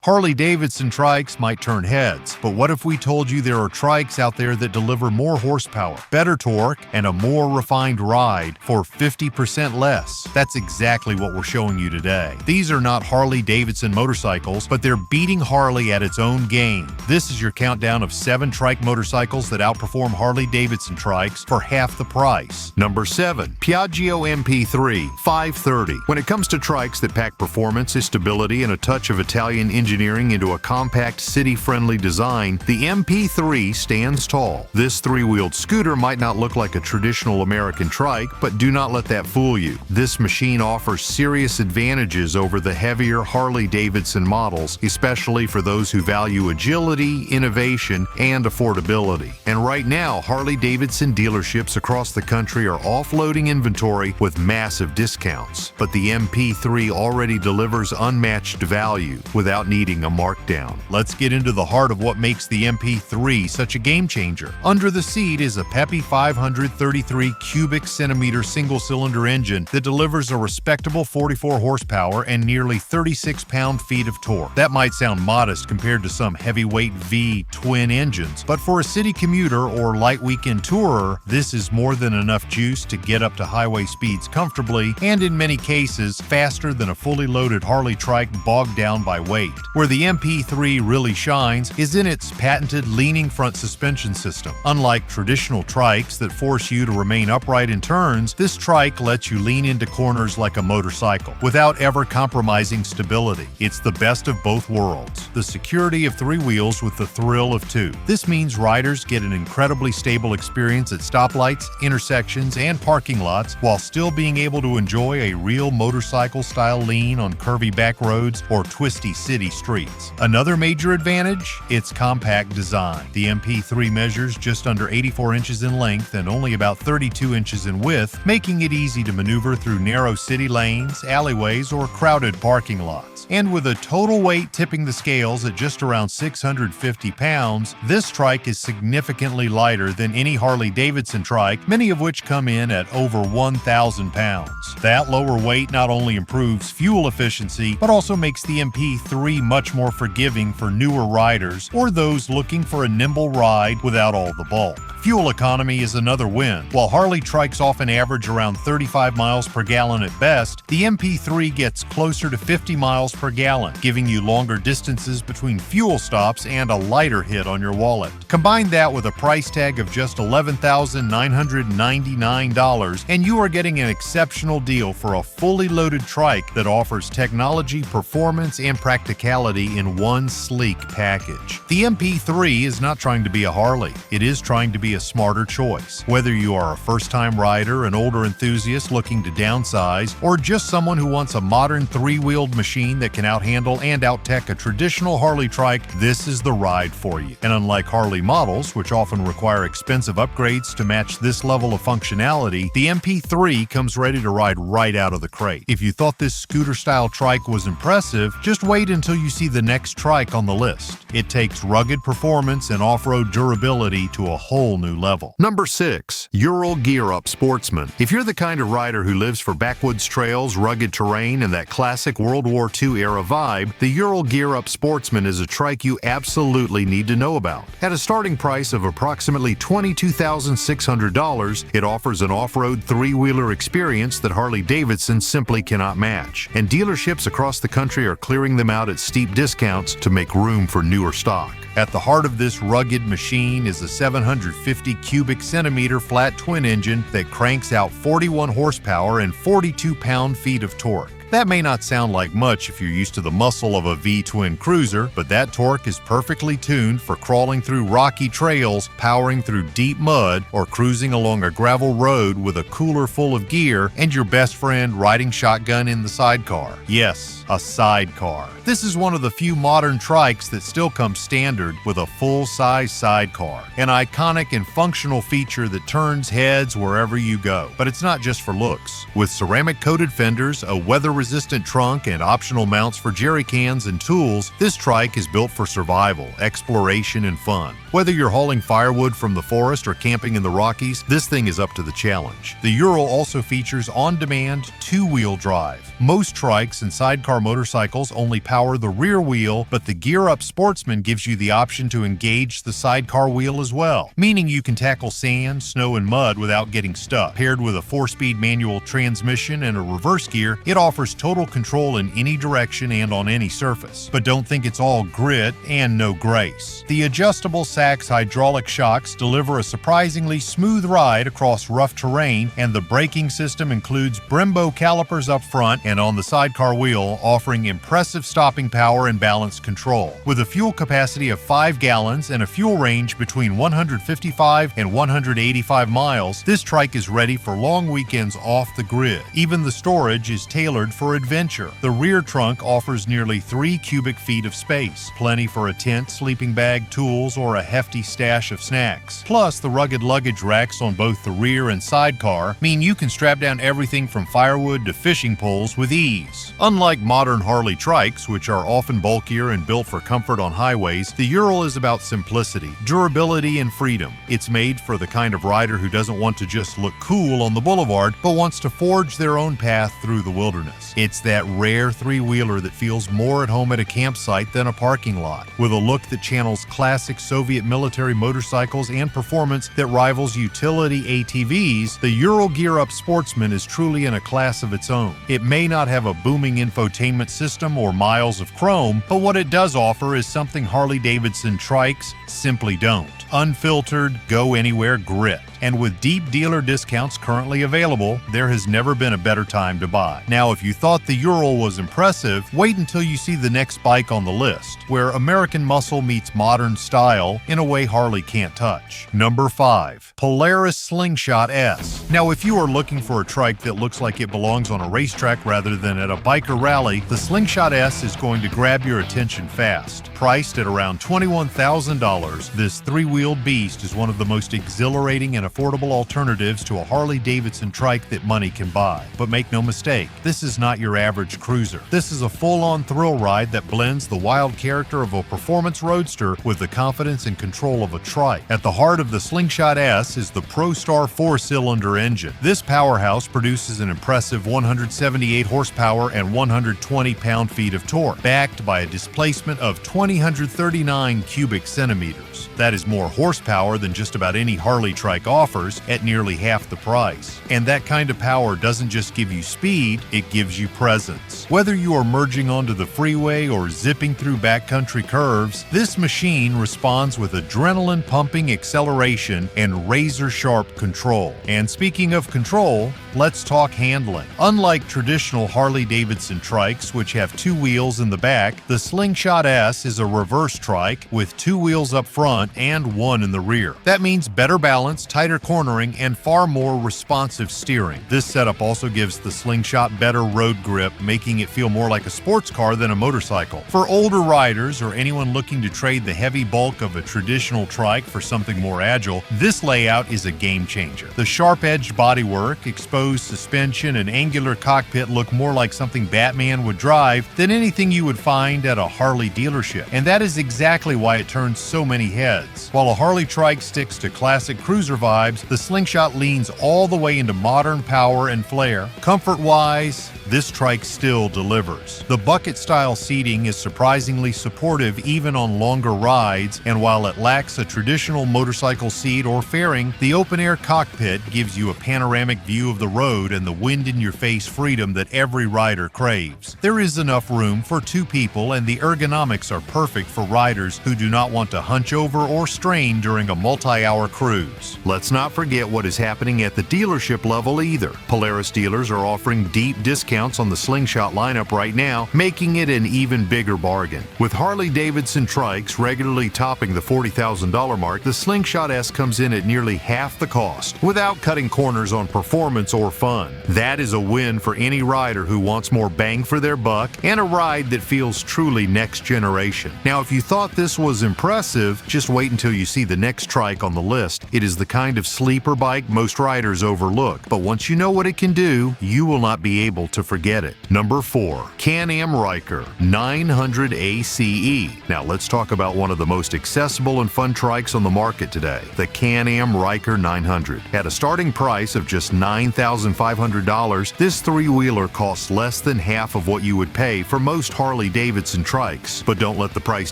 Harley Davidson Trikes might turn heads, but what if we told you there are trikes out there that deliver more horsepower, better torque, and a more refined ride for 50% less? That's exactly what we're showing you today. These are not Harley Davidson motorcycles, but they're beating Harley at its own game. This is your countdown of 7 trike motorcycles that outperform Harley Davidson Trikes for half the price. Number 7. Piaggio MP3 530. When it comes to trikes that pack performance, stability, and a touch of Italian engineering into a compact, city-friendly design, the MP3 stands tall. This 3-wheeled scooter might not look like a traditional American trike, but do not let that fool you. This machine offers serious advantages over the heavier Harley Davidson models, especially for those who value agility, innovation, and affordability. And right now, Harley Davidson dealerships across the country are offloading inventory with massive discounts. But the MP3 already delivers unmatched value without needing a markdown. Let's get into the heart of what makes the MP3 such a game changer. Under the seat is a peppy 533 cubic centimeter single-cylinder engine that delivers a respectable 44 horsepower and nearly 36 pound-feet of torque. That might sound modest compared to some heavyweight V twin engines, but for a city commuter or light weekend tourer, this is more than enough juice to get up to highway speeds comfortably, and in many cases, faster than a fully loaded Harley trike bogged down by weight. Where the MP3 really shines is in its patented leaning front suspension system. Unlike traditional trikes that force you to remain upright in turns, this trike lets you lean into corners like a motorcycle without ever compromising stability. It's the best of both worlds, the security of 3 wheels with the thrill of 2. This means riders get an incredibly stable experience at stoplights, intersections, and parking lots while still being able to enjoy a real motorcycle-style lean on curvy back roads or twisty city streets. Another major advantage? Its compact design. The MP3 measures just under 84 inches in length and only about 32 inches in width, making it easy to maneuver through narrow city lanes, alleyways, or crowded parking lots. And with a total weight tipping the scales at just around 650 pounds, this trike is significantly lighter than any Harley Davidson trike, many of which come in at over 1,000 pounds. That lower weight not only improves fuel efficiency, but also makes the MP3 much more forgiving for newer riders or those looking for a nimble ride without all the bulk. Fuel economy is another win. While Harley trikes often average around 35 miles per gallon at best, the MP3 gets closer to 50 miles per gallon, giving you longer distances between fuel stops and a lighter hit on your wallet. Combine that with a price tag of just $11,999, and you are getting an exceptional deal for a fully loaded trike that offers technology, performance, and practicality in one sleek package. The MP3 is not trying to be a Harley. It is trying to be a smarter choice. Whether you are a first-time rider, an older enthusiast looking to downsize, or just someone who wants a modern 3-wheeled machine that can outhandle and outtech a traditional Harley trike, this is the ride for you. And unlike Harley models, which often require expensive upgrades to match this level of functionality, the MP3 comes ready to ride right out of the crate. If you thought this scooter-style trike was impressive, just wait until you see the next trike on the list. It takes rugged performance and off-road durability to a whole new level. Number 6. Ural GearUp Sportsman. If you're the kind of rider who lives for backwoods trails, rugged terrain, and that classic World War II era vibe, the Ural GearUp Sportsman is a trike you absolutely need to know about. At a starting price of approximately $22,600, it offers an off-road 3-wheeler experience that Harley Davidson simply cannot match, and dealerships across the country are clearing them out at steep discounts to make room for newer stock. At the heart of this rugged machine is a 750 cubic centimeter flat twin engine that cranks out 41 horsepower and 42 pound-feet of torque. That may not sound like much if you're used to the muscle of a V-twin cruiser, but that torque is perfectly tuned for crawling through rocky trails, powering through deep mud, or cruising along a gravel road with a cooler full of gear and your best friend riding shotgun in the sidecar. Yes, a sidecar. This is one of the few modern trikes that still comes standard with a full-size sidecar, an iconic and functional feature that turns heads wherever you go. But it's not just for looks. With ceramic-coated fenders, a weather-resistant trunk, and optional mounts for jerry cans and tools, this trike is built for survival, exploration, and fun. Whether you're hauling firewood from the forest or camping in the Rockies, this thing is up to the challenge. The Ural also features on-demand 2-wheel drive. Most trikes and sidecar horsepower motorcycles only power the rear wheel, but the GearUp Sportsman gives you the option to engage the sidecar wheel as well, meaning you can tackle sand, snow, and mud without getting stuck. Paired with a 4-speed manual transmission and a reverse gear, it offers total control in any direction and on any surface. But don't think it's all grit and no grace. The adjustable Sachs hydraulic shocks deliver a surprisingly smooth ride across rough terrain, and the braking system includes Brembo calipers up front and on the sidecar wheel, offering impressive stopping power and balance control. With a fuel capacity of 5 gallons and a fuel range between 155 and 185 miles, this trike is ready for long weekends off the grid. Even the storage is tailored for adventure. The rear trunk offers nearly 3 cubic feet of space, plenty for a tent, sleeping bag, tools, or a hefty stash of snacks. Plus, the rugged luggage racks on both the rear and sidecar mean you can strap down everything from firewood to fishing poles with ease. Unlike modern Harley trikes, which are often bulkier and built for comfort on highways, the Ural is about simplicity, durability, and freedom. It's made for the kind of rider who doesn't want to just look cool on the boulevard, but wants to forge their own path through the wilderness. It's that rare three-wheeler that feels more at home at a campsite than a parking lot. With a look that channels classic Soviet military motorcycles and performance that rivals utility ATVs, the Ural GearUp Sportsman is truly in a class of its own. It may not have a booming infotainment system or miles of chrome, but what it does offer is something Harley Davidson Trikes simply don't. Unfiltered, go-anywhere grit. And with deep dealer discounts currently available, there has never been a better time to buy. Now, if you thought the Ural was impressive, wait until you see the next bike on the list, where American muscle meets modern style in a way Harley can't touch. Number 5. Polaris Slingshot S. Now, if you are looking for a trike that looks like it belongs on a racetrack rather than at a biker rally, the Slingshot S is going to grab your attention fast. Priced at around $21,000, this three-wheeled beast is one of the most exhilarating and affordable alternatives to a Harley Davidson trike that money can buy. But make no mistake, this is not your average cruiser. This is a full-on thrill ride that blends the wild character of a performance roadster with the confidence and control of a trike. At the heart of the Slingshot S is the ProStar 4-cylinder engine. This powerhouse produces an impressive 178 horsepower and 120 pound-feet of torque, backed by a displacement of 239 cubic centimeters. That is more horsepower than just about any Harley trike offers at nearly half the price. And that kind of power doesn't just give you speed, it gives you presence. Whether you are merging onto the freeway or zipping through backcountry curves, this machine responds with adrenaline-pumping acceleration and razor-sharp control. And speaking of control, let's talk handling. Unlike traditional Harley Davidson trikes, which have 2 wheels in the back, the Slingshot S is a reverse trike with 2 wheels up front and 1 in the rear. That means better balance, tighter cornering, and far more responsive steering. This setup also gives the Slingshot better road grip, making it feel more like a sports car than a motorcycle. For older riders or anyone looking to trade the heavy bulk of a traditional trike for something more agile, this layout is a game changer. The sharp-edged bodywork, exposed suspension, and angular cockpit look more like something Batman would drive than anything you would find at a Harley dealership. And that is exactly why it turns so many heads. While a Harley trike sticks to classic cruiser vibes, the Slingshot leans all the way into modern power and flair. Comfort-wise, this trike still delivers. The bucket-style seating is surprisingly supportive even on longer rides, and while it lacks a traditional motorcycle seat or fairing, the open-air cockpit gives you a panoramic view of the road and the wind-in-your-face freedom that every rider craves. There is enough room for 2 people, and the ergonomics are perfect for riders who do not want to hunch over or strain during a multi-hour cruise. Let's not forget what is happening at the dealership level either. Polaris dealers are offering deep discounts on the Slingshot lineup right now, making it an even bigger bargain. With Harley Davidson Trikes regularly topping the $40,000 mark, the Slingshot S comes in at nearly half the cost, without cutting corners on performance or fun. That is a win for any rider who wants more bang for their buck and a ride that feels truly next generation. Now, if you thought this was impressive, just wait until you see the next trike on the list. It is the kind of sleeper bike most riders overlook, but once you know what it can do, you will not be able to forget it. Number 4. Can-Am Ryker 900 ACE. Now let's talk about one of the most accessible and fun trikes on the market today, the Can-Am Ryker 900. At a starting price of just $9,500, this three-wheeler costs less than half of what you would pay for most Harley Davidson trikes. But don't let the price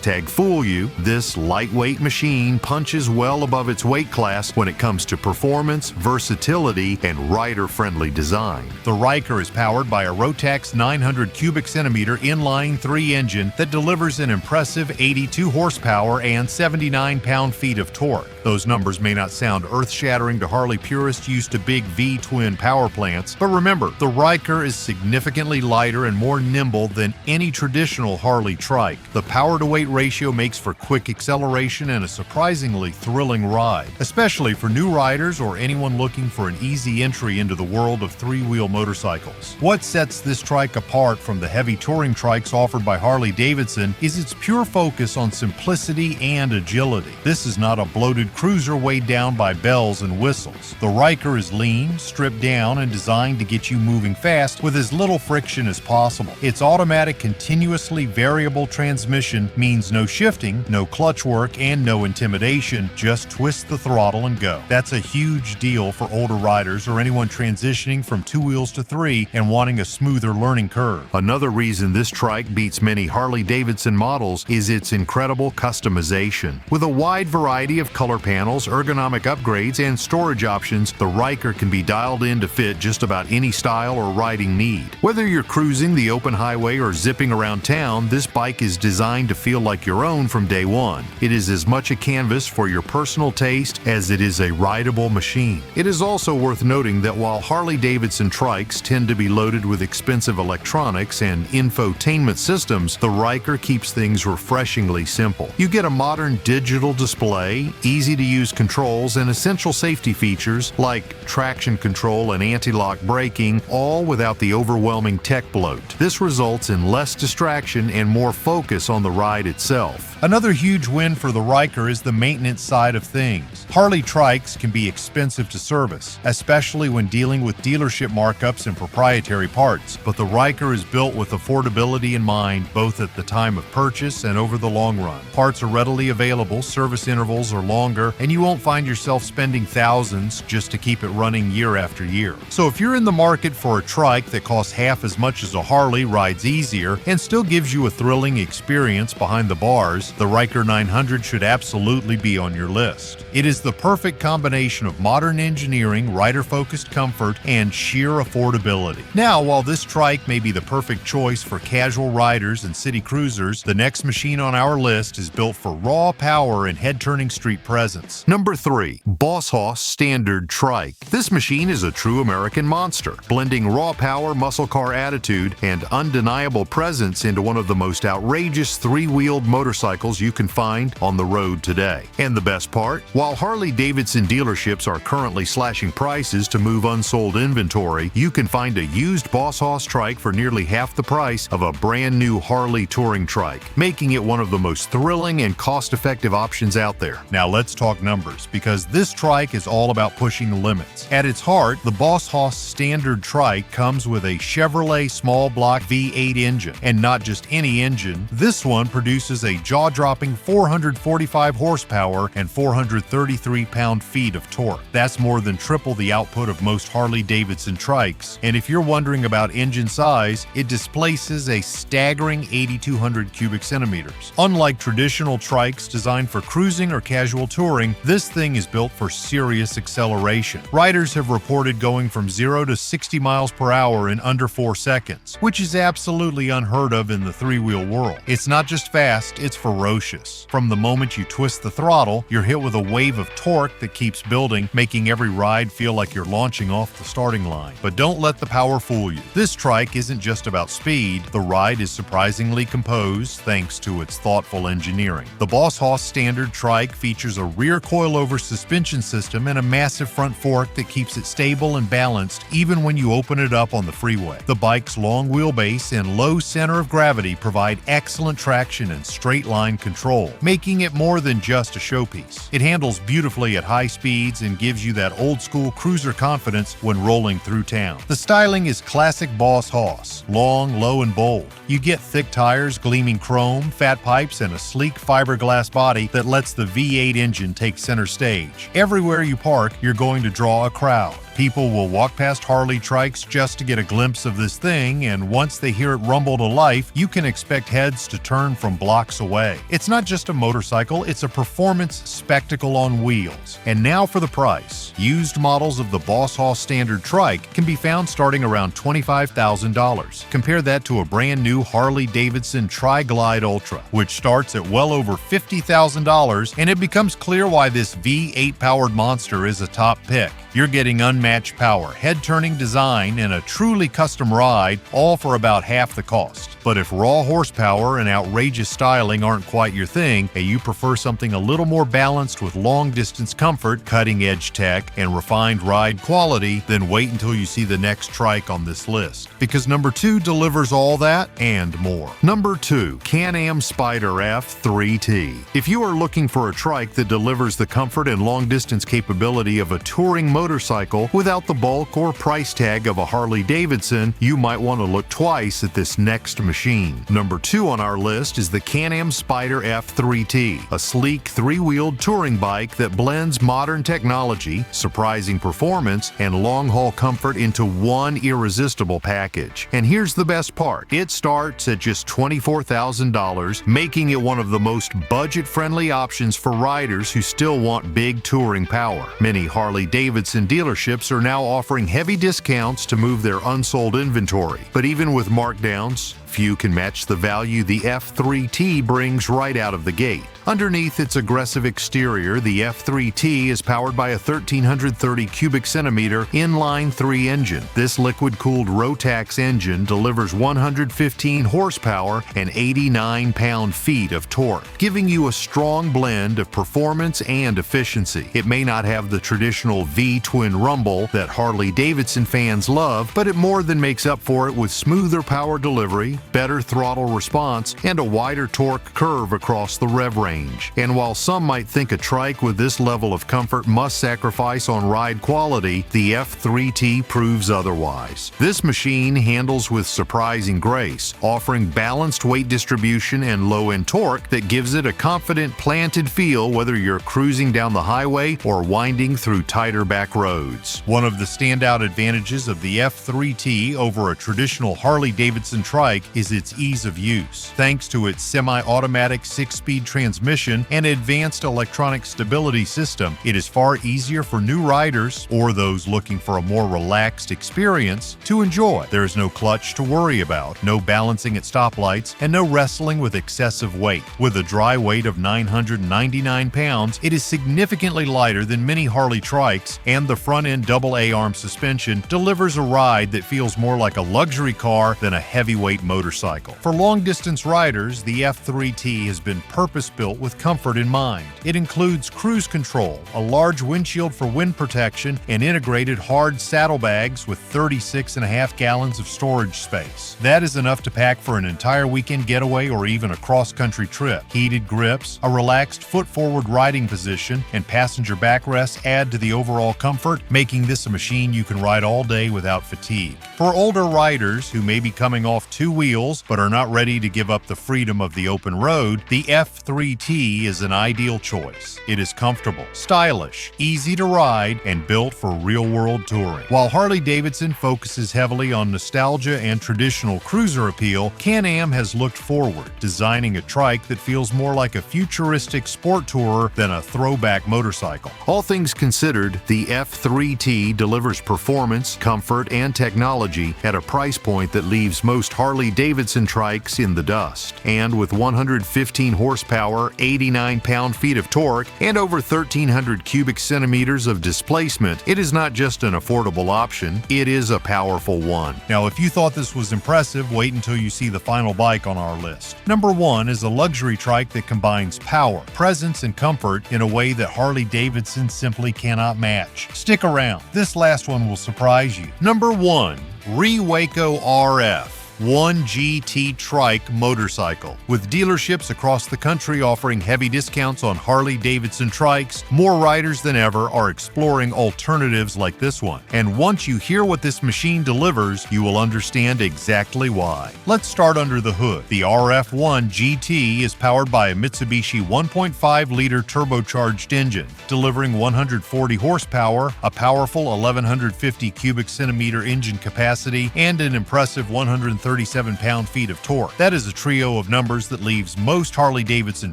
tag fool you. This lightweight machine punches well above its weight class when it comes to performance, versatility, and rider-friendly design. The Ryker is powered by a Rotax 900 cubic centimeter inline 3 engine that delivers an impressive 82 horsepower and 79 pound-feet of torque. Those numbers may not sound earth-shattering to Harley purists used to big V-twin power plants, but remember, the Ryker is significantly lighter and more nimble than any traditional Harley trike. The power-to-weight ratio makes for quick acceleration and a surprisingly thrilling ride, especially for new riders or anyone looking for an easy entry into the world of three-wheel motorcycles. What sets this trike apart from the heavy touring trikes offered by Harley Davidson is its pure focus on simplicity and agility. This is not a bloated cruiser weighed down by bells and whistles. The Ryker is lean, stripped down, and designed to get you moving fast with as little friction as possible. Its automatic continuously variable transmission means no shifting, no clutch work, and no intimidation. Just twist the throttle and go. That's a huge deal for older riders or anyone transitioning from 2 wheels to 3 and wanting a smoother learning curve. Another reason this trike beats many Harley Davidson models is its incredible customization. With a wide variety of color panels, ergonomic upgrades, and storage options, the Ryker can be dialed in to fit just about any style or riding need. Whether you're cruising the open highway or zipping around town, this bike is designed to feel like your own from day one. It is as much a canvas for your personal taste as it is a rideable machine. It is also worth noting that while Harley Davidson trikes tend to be loaded with expensive electronics and infotainment systems, the Ryker keeps things refreshingly simple. You get a modern digital display, easy-to-use controls, and essential safety features like traction control and anti-lock braking, all without the overwhelming tech bloat. This results in less distraction and more focus on the ride itself. Another huge win for the Ryker is the maintenance side of things. Harley trikes can be expensive to service, especially when dealing with dealership markups and proprietary parts, but the Ryker is built with affordability in mind both at the time of purchase and over the long run. Parts are readily available, service intervals are longer, and you won't find yourself spending thousands just to keep it running year after year. So if you're in the market for a trike that costs half as much as a Harley, rides easier, and still gives you a thrilling experience behind the bars, the Ryker 900 should absolutely be on your list. It is the perfect combination of modern engineering, rider-focused comfort, and sheer affordability. Now, while this trike may be the perfect choice for casual riders and city cruisers, the next machine on our list is built for raw power and head-turning street presence. Number 3. Boss Hoss Standard Trike. This machine is a true American monster, blending raw power, muscle car attitude, and undeniable presence into one of the most outrageous three-wheeled motorcycles you can find on the road today. And the best part? While Harley Davidson dealerships are currently slashing prices to move unsold inventory, you can find a used Boss Hoss trike for nearly half the price of a brand new Harley touring trike, making it one of the most thrilling and cost-effective options out there. Now let's talk numbers, because this trike is all about pushing the limits. At its heart, the Boss Hoss Standard Trike comes with a Chevrolet small block V8 engine, and not just any engine. This one produces a jaw-dropping 445 horsepower and 433 pound-feet of torque. That's more than triple the output of most Harley Davidson trikes, and if you're wondering about engine size, it displaces a staggering 8,200 cubic centimeters. Unlike traditional trikes designed for cruising or casual touring, this thing is built for serious acceleration. Riders have reported going from 0 to 60 miles per hour in under 4 seconds, which is absolutely unheard of in the three-wheel world. It's not just fast, it's ferocious. From the moment you twist the throttle, you're hit with a wave of torque that keeps building, making every ride feel like you're launching off the starting line. But don't let the power fool you. This trike isn't just about speed. The ride is surprisingly composed thanks to its thoughtful engineering. The Boss Hoss Standard Trike features a rear coilover suspension system and a massive front fork that keeps it stable and balanced even when you open it up on the freeway. The bike's long wheelbase and low center of gravity provide excellent traction and straight line streamlined control, making it more than just a showpiece. It handles beautifully at high speeds and gives you that old-school cruiser confidence when rolling through town. The styling is classic Boss Hoss, long, low, and bold. You get thick tires, gleaming chrome, fat pipes, and a sleek fiberglass body that lets the V8 engine take center stage. Everywhere you park, you're going to draw a crowd. People will walk past Harley Trikes just to get a glimpse of this thing, and once they hear it rumble to life, you can expect heads to turn from blocks away. It's not just a motorcycle, it's a performance spectacle on wheels. And now for the price. Used models of the Boss Hoss standard trike can be found starting around $25,000. Compare that to a brand new Harley Davidson Tri-Glide Ultra, which starts at well over $50,000, and it becomes clear why this V8 powered monster is a top pick. You're getting unmatched power, head-turning design, and a truly custom ride, all for about half the cost. But if raw horsepower and outrageous styling aren't quite your thing, and you prefer something a little more balanced with long-distance comfort, cutting-edge tech, and refined ride quality, then wait until you see the next trike on this list. Because number 2 delivers all that and more. Number 2, Can-Am Spyder F3T. If you are looking for a trike that delivers the comfort and long-distance capability of a touring motorcycle without the bulk or price tag of a Harley Davidson, you might want to look twice at this next machine. Number 2 on our list is the Can-Am Spyder F3T, a sleek 3-wheeled touring bike that blends modern technology, surprising performance, and long-haul comfort into one irresistible package. And here's the best part. It starts at just $24,000, making it one of the most budget-friendly options for riders who still want big touring power. Many Harley Davidson dealerships are now offering heavy discounts to move their unsold inventory. But even with markdowns, few can match the value the F3T brings right out of the gate. Underneath its aggressive exterior, the F3T is powered by a 1,330 cubic centimeter inline 3 engine. This liquid-cooled Rotax engine delivers 115 horsepower and 89 pound-feet of torque, giving you a strong blend of performance and efficiency. It may not have the traditional V-twin rumble that Harley Davidson fans love, but it more than makes up for it with smoother power delivery, better throttle response, and a wider torque curve across the rev range. And while some might think a trike with this level of comfort must sacrifice on ride quality, the F3T proves otherwise. This machine handles with surprising grace, offering balanced weight distribution and low-end torque that gives it a confident, planted feel whether you're cruising down the highway or winding through tighter back roads. One of the standout advantages of the F3T over a traditional Harley Davidson trike is its ease of use. Thanks to its semi-automatic 6-speed transmission and advanced electronic stability system, it is far easier for new riders or those looking for a more relaxed experience to enjoy. There is no clutch to worry about, no balancing at stoplights, and no wrestling with excessive weight. With a dry weight of 999 pounds, it is significantly lighter than many Harley trikes, and the front-end double A-arm suspension delivers a ride that feels more like a luxury car than a heavyweight motorcycle. For long-distance riders, the F3T has been purpose-built with comfort in mind. It includes cruise control, a large windshield for wind protection, and integrated hard saddlebags with 36.5 gallons of storage space. That is enough to pack for an entire weekend getaway or even a cross-country trip. Heated grips, a relaxed foot-forward riding position, and passenger backrests add to the overall comfort, making this a machine you can ride all day without fatigue. For older riders who may be coming off 2 wheels but are not ready to give up the freedom of the open road, the F3T is an ideal choice. It is comfortable, stylish, easy to ride, and built for real-world touring. While Harley Davidson focuses heavily on nostalgia and traditional cruiser appeal, Can-Am has looked forward, designing a trike that feels more like a futuristic sport tourer than a throwback motorcycle. All things considered, the F3T delivers performance, comfort, and technology at a price point that leaves most Harley Davidson trikes in the dust. And with 115 horsepower, 89 pound-feet of torque, and over 1,300 cubic centimeters of displacement, it is not just an affordable option, it is a powerful one. Now, if you thought this was impressive, wait until you see the final bike on our list. Number 1 is a luxury trike that combines power, presence, and comfort in a way that Harley Davidson simply cannot match. Stick around, this last one will surprise you. Number 1, Rewaco RF. RF1 GT Trike motorcycle. With dealerships across the country offering heavy discounts on Harley Davidson Trikes, more riders than ever are exploring alternatives like this one. And once you hear what this machine delivers, you will understand exactly why. Let's start under the hood. The RF1 GT is powered by a Mitsubishi 1.5-liter turbocharged engine, delivering 140 horsepower, a powerful 1150 cubic centimeter engine capacity, and an impressive 137 pound-feet of torque. That is a trio of numbers that leaves most Harley-Davidson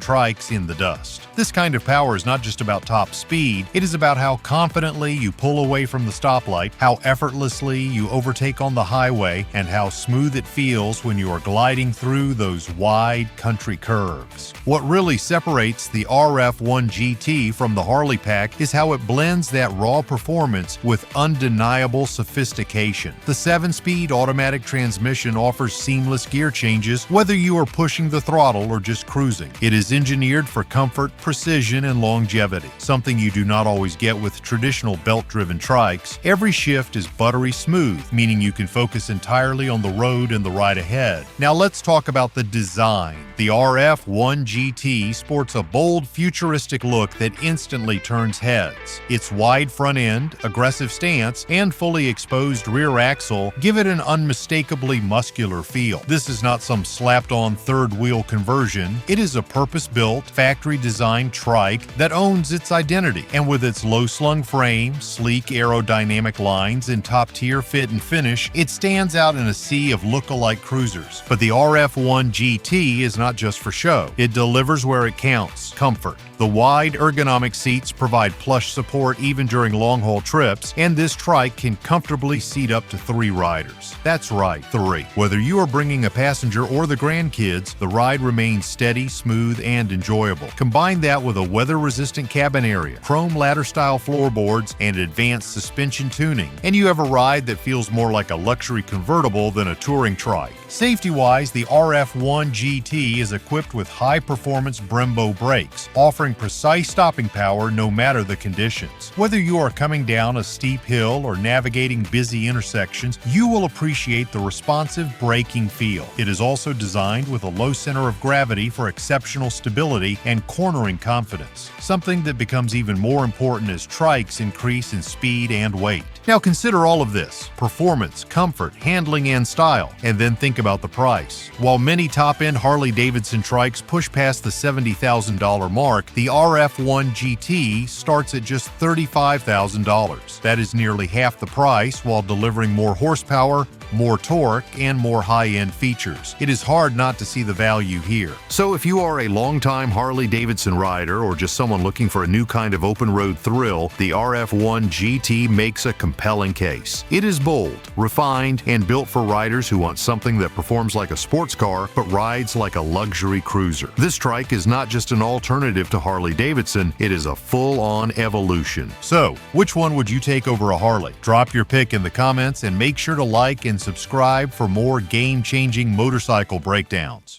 Trikes in the dust. This kind of power is not just about top speed, it is about how confidently you pull away from the stoplight, how effortlessly you overtake on the highway, and how smooth it feels when you are gliding through those wide country curves. What really separates the RF1 GT from the Harley pack is how it blends that raw performance with undeniable sophistication. The 7-speed automatic transmission offers seamless gear changes whether you are pushing the throttle or just cruising. It is engineered for comfort, precision, and longevity, something you do not always get with traditional belt-driven trikes. Every shift is buttery smooth, meaning you can focus entirely on the road and the ride ahead. Now let's talk about the design. The RF1 GT sports a bold, futuristic look that instantly turns heads. Its wide front end, aggressive stance, and fully exposed rear axle give it an unmistakably muscular feel. This is not some slapped-on third-wheel conversion. It is a purpose-built, factory-designed trike that owns its identity. And with its low-slung frame, sleek aerodynamic lines, and top-tier fit and finish, it stands out in a sea of look-alike cruisers. But the RF1 GT is not just for show. It delivers where it counts: comfort. The wide ergonomic seats provide plush support even during long-haul trips, and this trike can comfortably seat up to 3 riders. That's right, 3. Whether you are bringing a passenger or the grandkids, the ride remains steady, smooth, and enjoyable. Combine that with a weather-resistant cabin area, chrome ladder-style floorboards, and advanced suspension tuning, and you have a ride that feels more like a luxury convertible than a touring trike. Safety-wise, the RF1 GT is equipped with high-performance Brembo brakes, offering precise stopping power no matter the conditions. Whether you are coming down a steep hill or navigating busy intersections, you will appreciate the responsive braking feel. It is also designed with a low center of gravity for exceptional stability and cornering confidence, something that becomes even more important as trikes increase in speed and weight. Now consider all of this: performance, comfort, handling, and style, and then think about the price. While many top-end Harley-Davidson trikes push past the $70,000 mark, the RF1 GT starts at just $35,000. That is nearly half the price while delivering more horsepower, more torque, and more high-end features. It is hard not to see the value here. So if you are a longtime Harley-Davidson rider or just someone looking for a new kind of open-road thrill, the RF1 GT makes a compelling case. It is bold, refined, and built for riders who want something that performs like a sports car but rides like a luxury cruiser. This trike is not just an alternative to Harley-Davidson, it is a full-on evolution. So, which one would you take over a Harley? Drop your pick in the comments and make sure to like and subscribe for more game-changing motorcycle breakdowns.